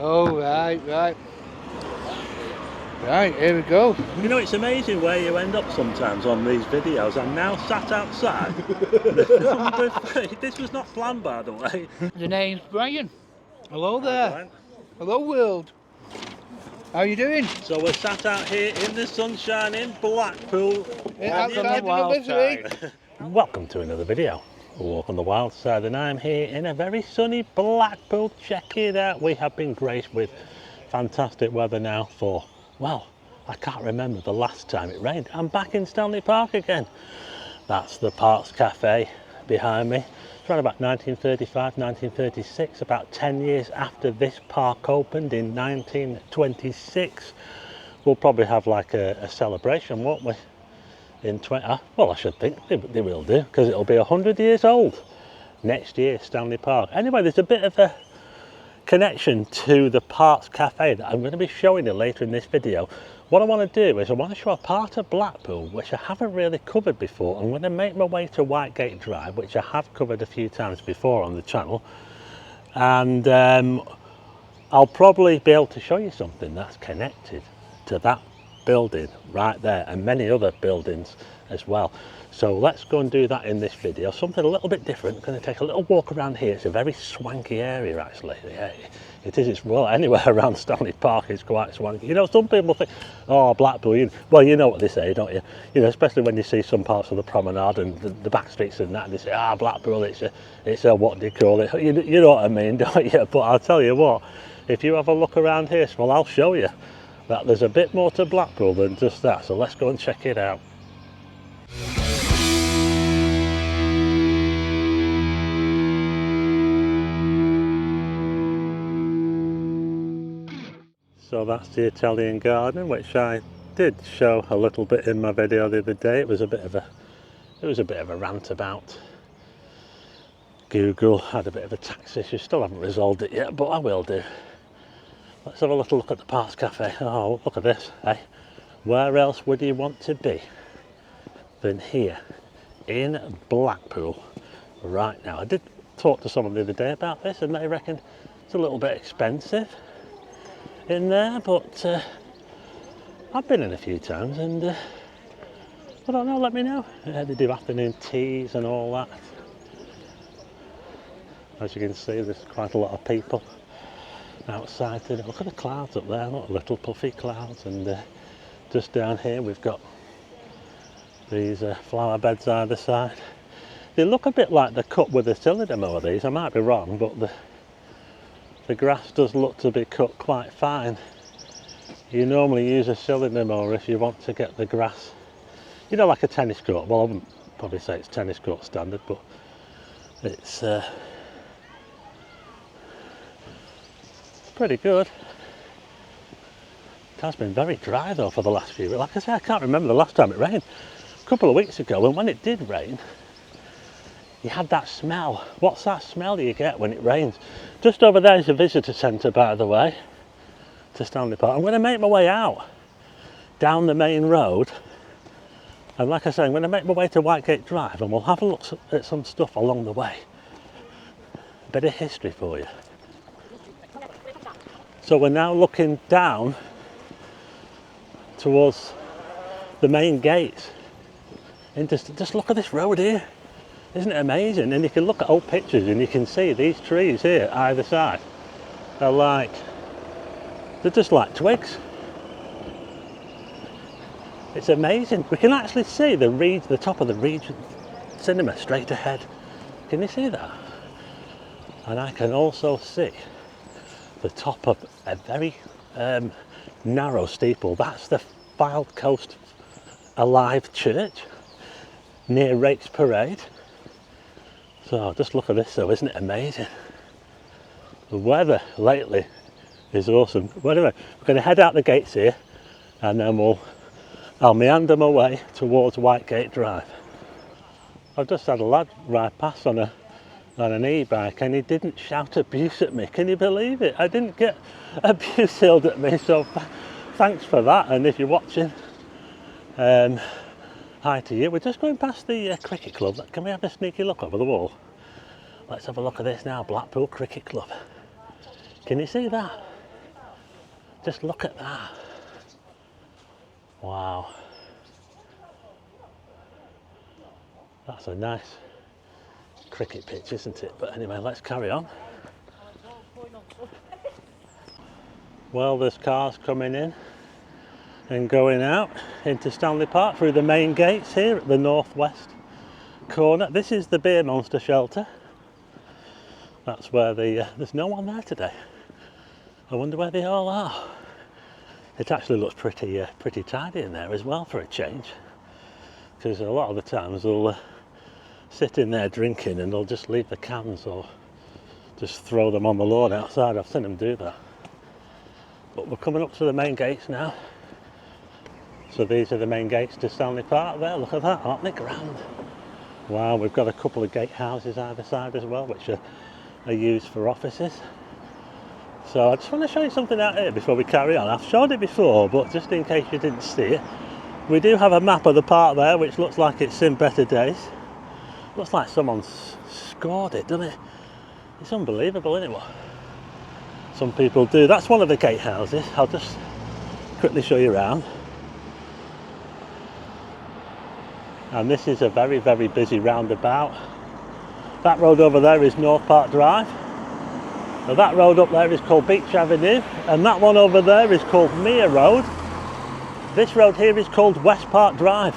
Oh, right. Right, here we go. You know, it's amazing where you end up sometimes on these videos. I'm now sat outside. This was not planned, by the way. The name's Brian. Hello Hi, there. Brian. Hello, world. How you doing? So we're sat out here in the sunshine in Blackpool. Outside of the misery. Welcome to another video. A walk on the wild side, and I'm here in a very sunny Blackpool. Check it out. We have been graced with fantastic weather now for, well, I can't remember the last time it rained. I'm back in Stanley Park again. That's the Parks Cafe behind me. It's around about 1935, 1936, about 10 years after this park opened in 1926. We'll probably have like a celebration, won't we? In 20, well, I should think they will do, because it'll be 100 years old next year, Stanley Park. Anyway, there's a bit of a connection to the Parks Cafe that I'm going to be showing you later in this video. What I want to do is I want to show a part of Blackpool which I haven't really covered before. I'm going to make my way to Whitegate Drive, which I have covered a few times before on the channel, and I'll probably be able to show you something that's connected to that building right there and many other buildings as well. So let's go and do that in this video, something a little bit different. I'm going to take a little walk around here. It's a very swanky area actually. Yeah, it is. It's, well, anywhere around Stanley Park is quite swanky. You know, some people think, oh, Blackpool, well, you know what they say, don't you? You know, especially when you see some parts of the promenade and the back streets and that, and they say, ah, Blackpool, it's a what do you call it? You know what I mean, don't you? But I'll tell you what, if you have a look around here, well, I'll show you that there's a bit more to Blackpool than just that. So let's go and check it out. So that's the Italian garden, which I did show a little bit in my video the other day. It was a bit of a rant about Google. Had a bit of a tax issue. Still haven't resolved it yet, but I will do. Let's have a little look at the Parks Cafe. Oh, look at this, eh? Where else would you want to be than here in Blackpool right now? I did talk to someone the other day about this, and they reckon it's a little bit expensive in there, but I've been in a few times, and I don't know, let me know. They do afternoon teas and all that. As you can see, there's quite a lot of people outside today. Look at the clouds up there, look, little puffy clouds, and just down here we've got these flower beds either side. They look a bit like they're cut with a cylinder mower, these. I might be wrong, but the grass does look to be cut quite fine. You normally use a cylinder mower if you want to get the grass, you know, like a tennis court. Well, I wouldn't probably say it's tennis court standard, but it's pretty good. It has been very dry though for the last few weeks. Like I say, I can't remember the last time it rained. A couple of weeks ago, and when it did rain, you had that smell. What's that smell you get when it rains? Just over there is a visitor centre, by the way, to Stanley Park. I'm going to make my way out down the main road, and like I say, I'm going to make my way to Whitegate Drive, and we'll have a look at some stuff along the way. A bit of history for you. So we're now looking down towards the main gates. And just look at this road here. Isn't it amazing? And you can look at old pictures and you can see these trees here either side are they're just like twigs. It's amazing. We can actually see the top of the Regent Cinema straight ahead. Can you see that? And I can also see the top of a very narrow steeple. That's the Fylde Coast Alive Church near Rake's Parade. So just look at this though, isn't it amazing? The weather lately is awesome. Well, anyway, we're going to head out the gates here, and then I'll meander my way towards Whitegate Drive. I've just had a lad ride past on an e-bike, and he didn't shout abuse at me. Can you believe it? I didn't get abuse hurled at me, so thanks for that. And if you're watching, hi to you. We're just going past the cricket club. Can we have a sneaky look over the wall? Let's have a look at this now. Blackpool Cricket Club. Can you see that? Just look at that. Wow. That's a nice cricket pitch, isn't it? But anyway, let's carry on. Well, there's cars coming in and going out into Stanley Park through the main gates here at the northwest corner. This is the beer monster shelter. That's where there's no one there today. I wonder where they all are. It actually looks pretty tidy in there as well for a change, because a lot of the times they'll sit in there drinking and they'll just leave the cans or just throw them on the lawn outside. I've seen them do that. But we're coming up to the main gates now. So these are the main gates to Stanley Park there. Look at that, aren't they grand? Wow, we've got a couple of gatehouses either side as well, which are used for offices. So I just want to show you something out here before we carry on. I've showed it before, but just in case you didn't see it, we do have a map of the park there, which looks like it's seen better days. Looks like someone's scored it, doesn't it? It's unbelievable, isn't it, what some people do. That's one of the gatehouses. I'll just quickly show you around. And this is a very, very busy roundabout. That road over there is North Park Drive. Now that road up there is called Beach Avenue, and that one over there is called Mere Road. This road here is called West Park Drive.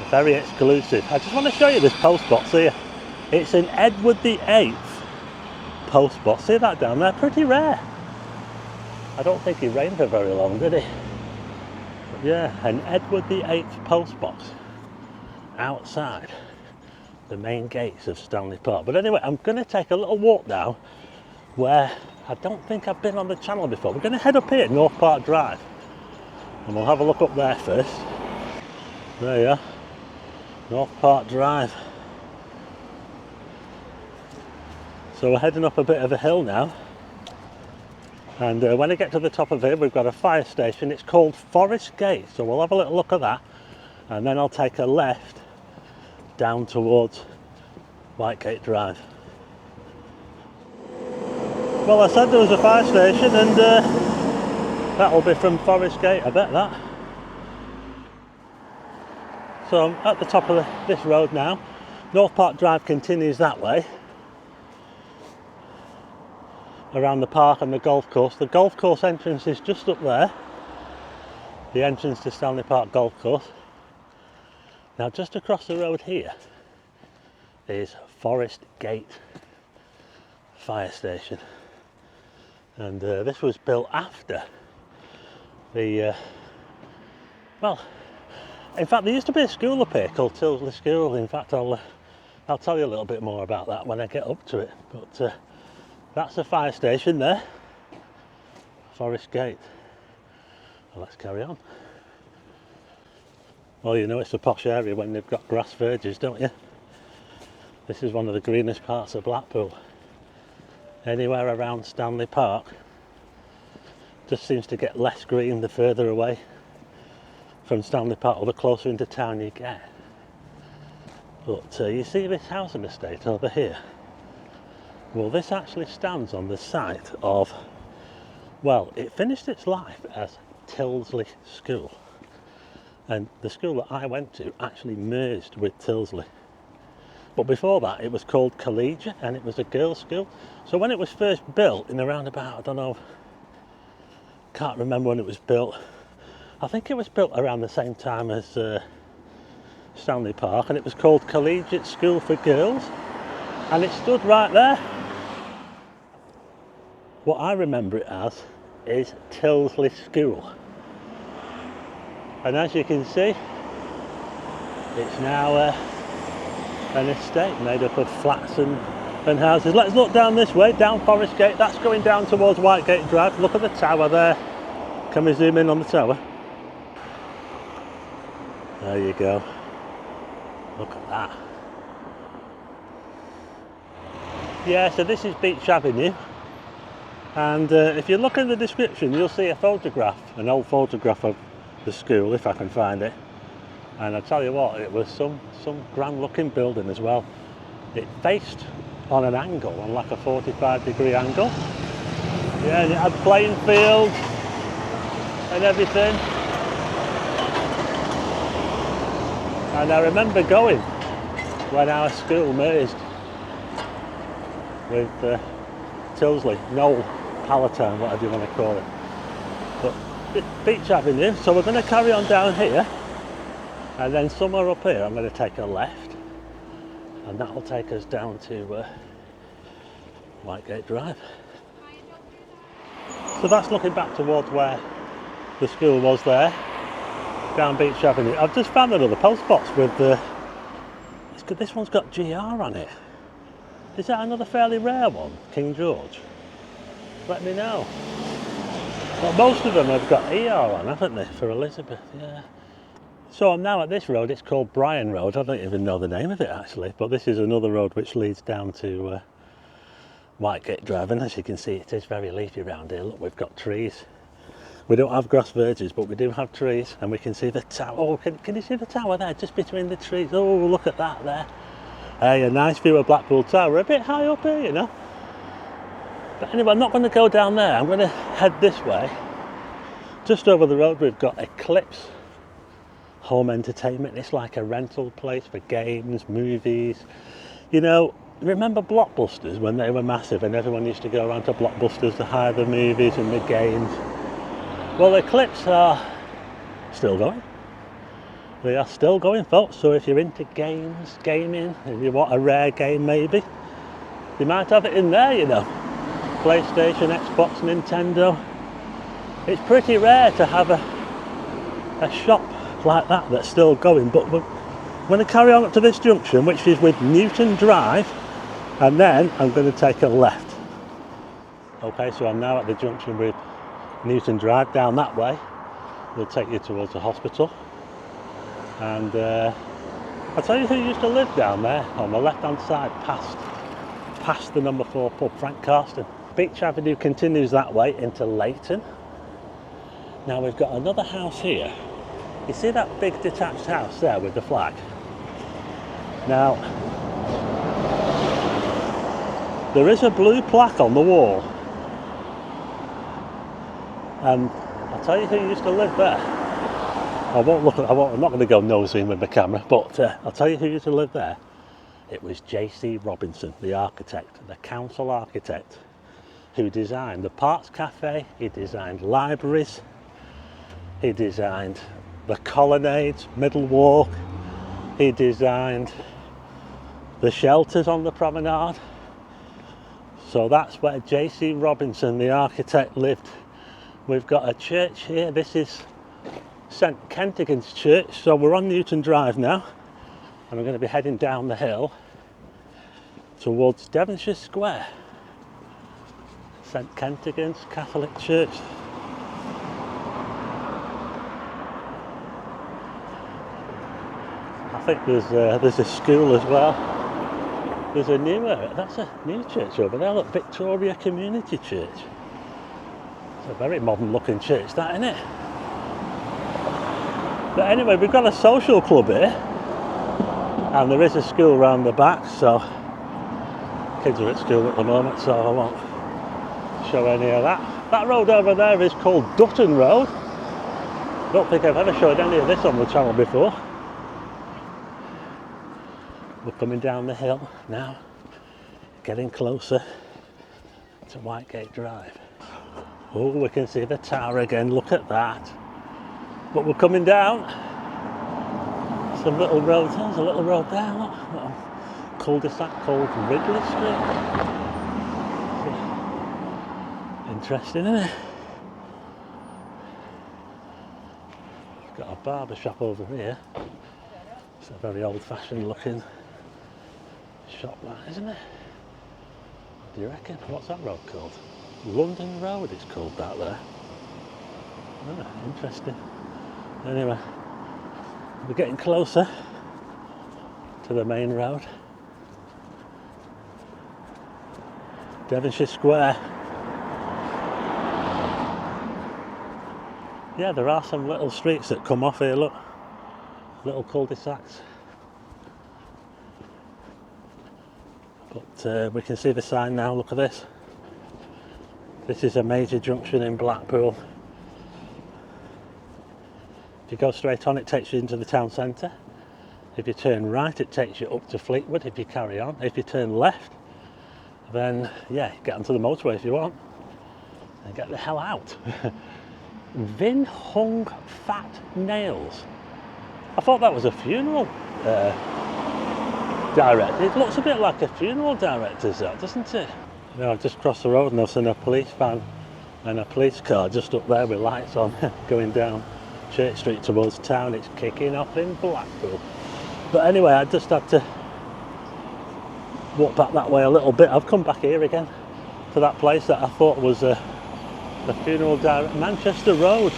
Very exclusive. I just want to show you this post box here. It's an Edward VIII post box. See that down there? Pretty rare. I don't think he reigned for very long, did he? But yeah, an Edward VIII post box outside the main gates of Stanley Park. But anyway, I'm going to take a little walk now where I don't think I've been on the channel before. We're going to head up here, North Park Drive, and we'll have a look up there first. There you are, North Park Drive. So we're heading up a bit of a hill now, and when I get to the top of it, we've got a fire station. It's called Forest Gate, so we'll have a little look at that, and then I'll take a left down towards Whitegate Drive. Well, I said there was a fire station, and that'll be from Forest Gate, I bet that. So I'm at the top of this road now. North Park Drive continues that way around the park and the golf course. The golf course entrance is just up there, the entrance to Stanley Park Golf Course. Now just across the road here is Forest Gate Fire Station, and this was built after the well, in fact there used to be a school up here called Tilsley School. In fact I'll tell you a little bit more about that when I get up to it, but that's the fire station there, Forest Gate. Well, let's carry on. Well, you know it's a posh area when they've got grass verges, don't you? This is one of the greenest parts of Blackpool. Anywhere around Stanley Park just seems to get less green the further away from Stanley Park, or the closer into town you get. But you see this housing estate over here? Well, this actually stands on the site of, well, it finished its life as Tilsley School. And the school that I went to actually merged with Tilsley. But before that, it was called Collegiate, and it was a girls' school. So when it was first built, in around about, I don't know, can't remember when it was built. I think it was built around the same time as Stanley Park, and it was called Collegiate School for Girls. And it stood right there. What I remember it as is Tilsley School. And as you can see, it's now an estate made up of flats and houses. Let's look down this way, down Forest Gate. That's going down towards Whitegate Drive. Look at the tower there. Can we zoom in on the tower? There you go. Look at that. Yeah, so this is Beach Avenue. And if you look in the description, you'll see a photograph, an old photograph of the school, if I can find it. And I tell you what, it was some grand looking building as well. It faced on an angle, on like a 45-degree angle. Yeah, and it had playing fields and everything. And I remember going when our school merged with Tilsley, Knoll, Palatine, whatever you want to call it. But Beach Avenue, so we're going to carry on down here, and then somewhere up here I'm going to take a left, and that will take us down to Whitegate Drive. So that's looking back towards where the school was there, down Beach Avenue. I've just found another post box with this one's got GR on it. Is that another fairly rare one, King George? Let me know. Well, most of them have got ER on, haven't they, for Elizabeth, yeah. So I'm now at this road, it's called Bryan Road. I don't even know the name of it actually, but this is another road which leads down to Whitegate Drive, and as you can see it is very leafy around here. Look, we've got trees. We don't have grass verges, but we do have trees, and we can see the tower. Oh, can you see the tower there, just between the trees? Oh, look at that there. Hey, a nice view of Blackpool Tower, a bit high up here, you know. But anyway, I'm not going to go down there, I'm going to head this way. Just over the road we've got Eclipse Home Entertainment. It's like a rental place for games, movies. You know, remember Blockbusters when they were massive and everyone used to go around to Blockbusters to hire the movies and the games? Well, Eclipse are still going. They are still going, folks, so if you're into games, gaming, if you want a rare game maybe, they might have it in there, you know. PlayStation, Xbox, Nintendo. It's pretty rare to have a shop like that that's still going, but we're going to carry on up to this junction, which is with Newton Drive, and then I'm going to take a left. Okay, so I'm now at the junction with Newton Drive. Down that way will take you towards the hospital, and I'll tell you who used to live down there on the left hand side past the number 4 pub, Frank Carston. Beach Avenue continues that way into Leighton. Now we've got another house here. You see that big detached house there with the flag? Now there is a blue plaque on the wall, and I'll tell you who used to live there. I'm not going to go nosing with the camera, but I'll tell you who used to live there. It was J.C. Robinson, the architect, the council architect, who designed the Parks Cafe. He designed libraries, he designed the colonnades, Middle Walk, he designed the shelters on the promenade. So that's where J.C. Robinson, the architect, lived. We've got a church here. This is St Kentigern's Church. So we're on Newton Drive now, and I'm going to be heading down the hill towards Devonshire Square. St Kentigern's Catholic Church. I think there's a school as well. There's a that's a new church over there. Look, Victoria Community Church. It's a very modern looking church, that, isn't it? But anyway, we've got a social club here, and there is a school round the back, so kids are at school at the moment, so I won't show any of that. That road over there is called Dutton Road. Don't think I've ever showed any of this on the channel before. We're coming down the hill now, getting closer to Whitegate Drive. Oh, we can see the tower again, look at that. But we're coming down some little roads. There's a little road there, look. Little cul-de-sac called Ridley Street. Interesting, isn't it? Got a barber shop over here. It's a very old-fashioned looking shop, that, isn't it? What do you reckon? What's that road called? London Road it's called that there. Oh, interesting. Anyway, we're getting closer to the main road. Devonshire Square. Yeah, there are some little streets that come off here, look. Little cul-de-sacs. But we can see the sign now, look at this. This is a major junction in Blackpool. If you go straight on, it takes you into the town centre. If you turn right, it takes you up to Fleetwood if you carry on. If you turn left, then yeah, get onto the motorway if you want and get the hell out. Vin hung fat nails. I thought that was a funeral director. It looks a bit like a funeral director's that, doesn't it? You know, I've just crossed the road and I've seen a police van and a police car just up there with lights on going down Church Street towards town. It's kicking off in Blackpool. But anyway, I just had to walk back that way a little bit. I've come back here again to that place that I thought was the funeral director, Manchester Road.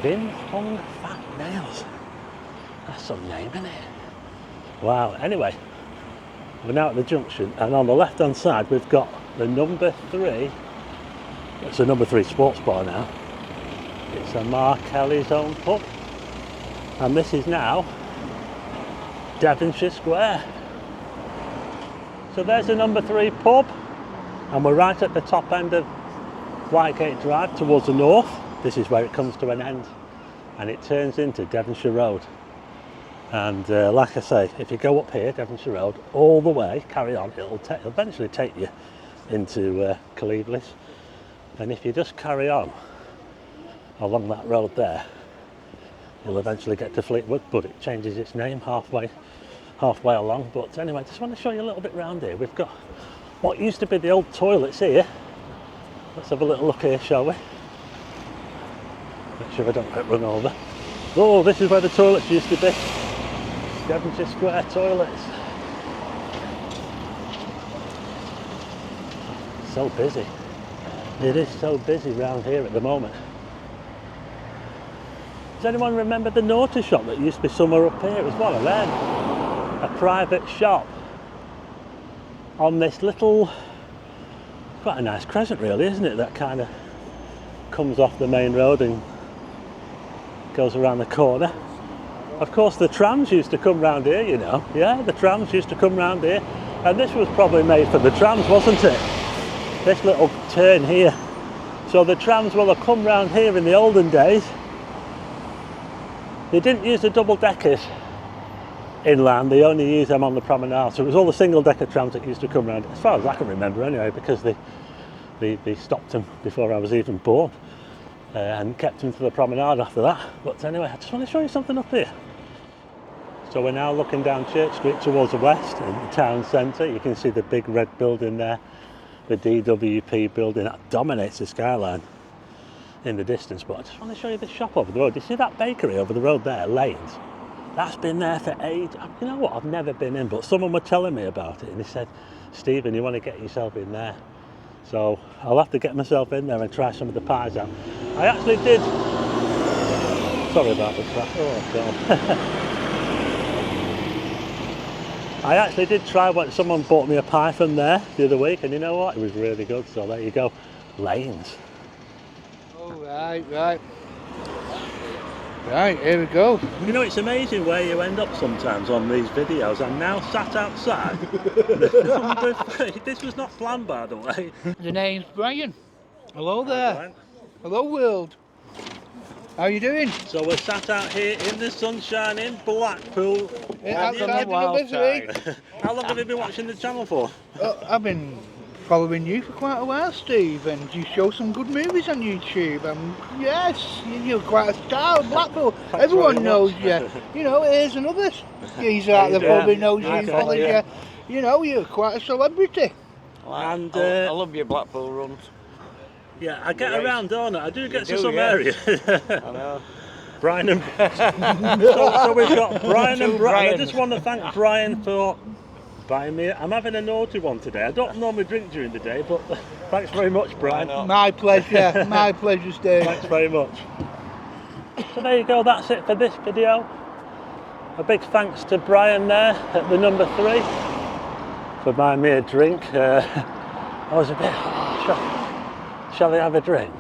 Vin hung fat nails. That's some name, isn't it? Wow. Anyway, we're now at the junction, and on the left hand side we've got the number 3. It's a number 3 sports bar now. It's a Mark Kelly's own pub, and this is now Devonshire Square. So there's the number 3 pub, and we're right at the top end of Whitegate Drive towards the north. This is where it comes to an end and it turns into Devonshire Road. And like I say, if you go up here, Devonshire Road, all the way, carry on, it'll eventually take you into Cleveland. And if you just carry on along that road there, you'll eventually get to Fleetwood, but it changes its name halfway along. But anyway, just want to show you a little bit round here. We've got what used to be the old toilets here. Let's have a little look here, shall we? Make sure I don't get run over. Oh, this is where the toilets used to be. Devonshire Square toilets. So busy. It is so busy round here at the moment. Does anyone remember the Naughty shop that used to be somewhere up here? It was one of them. A private shop on this little, quite a nice crescent really, isn't it? That kind of comes off the main road and goes around the corner. Of course the trams used to come round here, you know. Yeah, the trams used to come round here, and this was probably made for the trams, wasn't it? This little turn here. So the trams will have come round here in the olden days. They didn't use the double deckers inland, they only used them on the promenade. So it was all the single decker trams that used to come round, as far as I can remember anyway, because they stopped them before I was even born. And kept them to the promenade after that. But anyway, I just want to show you something up here. So we're now looking down Church Street towards the west in the town centre. You can see the big red building there, the DWP building that dominates the skyline in the distance. But I just want to show you the shop over the road. You see that bakery over the road there, Lanes? That's been there for ages. You know what, I've never been in, but someone were telling me about it and they said, Stephen, you want to get yourself in there? So I'll have to get myself in there and try some of the pies out. I actually did, sorry about the crap, oh god. I actually did try when someone bought me a pie from there the other week, and you know what, it was really good, so there you go, Lanes. Oh, right. Right, here we go. You know, it's amazing where you end up sometimes on these videos. I'm now sat outside. This was not planned, by the way. The name's Brian. Hello there. Brian. Hello world. How you doing? So we're sat out here in the sunshine in Blackpool. Yeah, outside the misery. How long have you been watching the channel for? I've been following you for quite a while, Steve, and you show some good movies on YouTube. Yes, you're quite a star of Blackpool. Everyone knows you. You know, here's another geezer out the pub who knows you, follows you. You know, you're quite a celebrity. And I love your Blackpool runs. Yeah, I get around, don't I? I do get to some areas. I know. Brian and so we've got Brian and Brian. I just want to thank Brian for buying me. I'm having a naughty one today. I don't normally drink during the day, but thanks very much, Brian. My pleasure. My pleasure, Steve. Thanks very much. So there you go. That's it for this video. A big thanks to Brian there at the number 3 for buying me a drink. I was a bit, shall I have a drink?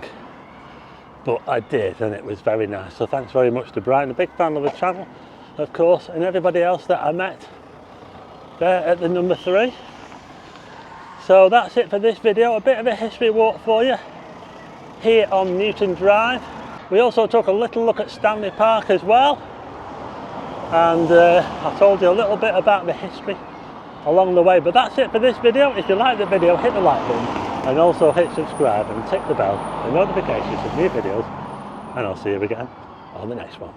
But I did, and it was very nice. So thanks very much to Brian, a big fan of the channel, of course, and everybody else that I met there at the number 3. So that's it for this video, a bit of a history walk for you here on Newton Drive. We also took a little look at Stanley Park as well, and I told you a little bit about the history along the way. But that's it for this video. If you like the video, hit the like button and also hit subscribe and tick the bell for notifications of new videos, and I'll see you again on the next one.